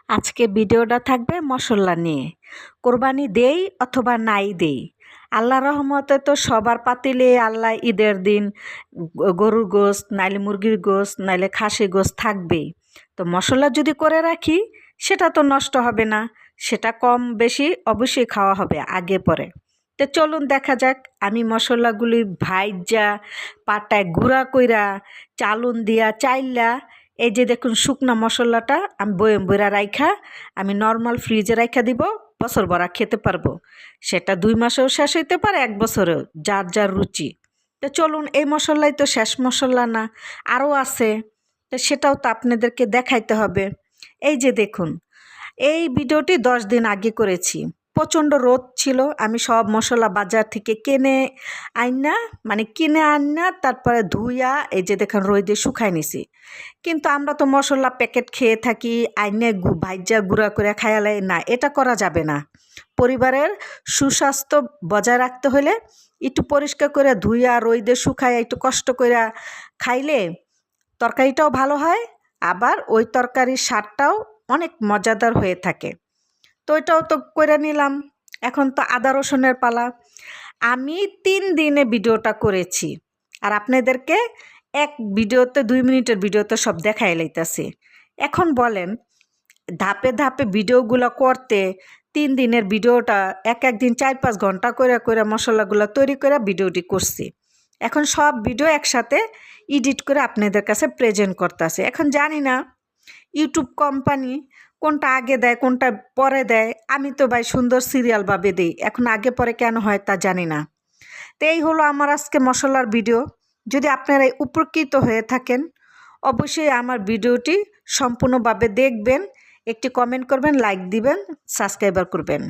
আজকে ভিডিওটা থাকবে মশলা নিয়ে। কোরবানি দেই অথবা নাই দেই, আল্লাহ রহমতে তো সবার পাতিলে আল্লাহ ঈদের দিন গরুর গোশত নাইলে মুরগির গোশত নাইলে খাসি গোশত থাকবেই। তো মশলা যদি করে রাখি সেটা তো নষ্ট হবে না, সেটা কম বেশি অবশ্যই খাওয়া হবে আগে পরে। তো চলুন দেখা যাক আমি মশলাগুলি ভাইজা পাটায় গুঁড়া কইরা চালুন দিয়া চাইল্লা, এই যে দেখুন শুকনা মশলাটা আমি বয়ম বইরা রাইখা আমি নর্মাল ফ্রিজে রাইখা দিব, বছর ভরা খেতে পারবো। সেটা 2 মাসেও শেষ হইতে পারে, 1 বছরেও, যার যার রুচি। তো চলুন, এই মশলাই তো শেষ মশলা না, আরও আছে, তো সেটাও তো আপনাদেরকে দেখাইতে হবে। এই যে দেখুন, এই ভিডিওটি 10 দিন আগে করেছি। প্রচণ্ড রোদ ছিল, আমি সব মশলা বাজার থেকে কিনে আইনা তারপরে ধুইয়া এই যে দেখুন রোদে শুকাই নিছি। কিন্তু আমরা তো মশলা প্যাকেট খেয়ে থাকি, আইনে ভাইজা গুঁড়া করে খায়ালাই না, এটা করা যাবে না। পরিবারের সুস্বাস্থ্য বজায় রাখতে হলে একটু পরিষ্কার করে ধুইয়া রোদে শুকাইয়া একটু কষ্ট করে খাইলে তরকারিটাও ভালো হয়, আবার ওই তরকারির স্বাদটাও অনেক মজাদার হয়ে থাকে। তো ওইটাও তো করে নিলাম। এখন তো আদা রসুনের পালা। আমি 3 দিনে ভিডিওটা করেছি, আর আপনাদেরকে এক ভিডিওতে 2 মিনিটের ভিডিওতে সব দেখাই লাইতাছি। এখন বলেন, ধাপে ধাপে ভিডিওগুলো করতে 3 দিনের ভিডিওটা এক দিন 4-5 ঘন্টা করে মশলাগুলো তৈরি করে ভিডিওটি করছি। এখন সব ভিডিও একসাথে এডিট করে আপনাদের কাছে প্রেজেন্ট করতেছে। এখন জানি না ইউটিউব কোম্পানি কোনটা আগে দেয় কোনটা পরে দেয়। আমি তো ভাই সুন্দর সিরিয়াল ভাবে দিই, এখন আগে পরে কেন হয় তা জানি না। তো এই হলো আমার আজকে মশলার ভিডিও। যদি আপনারা উপকৃত হয়ে থাকেন অবশ্যই আমার ভিডিওটি সম্পূর্ণভাবে দেখবেন, একটি কমেন্ট করবেন, লাইক দিবেন, সাবস্ক্রাইবার করবেন।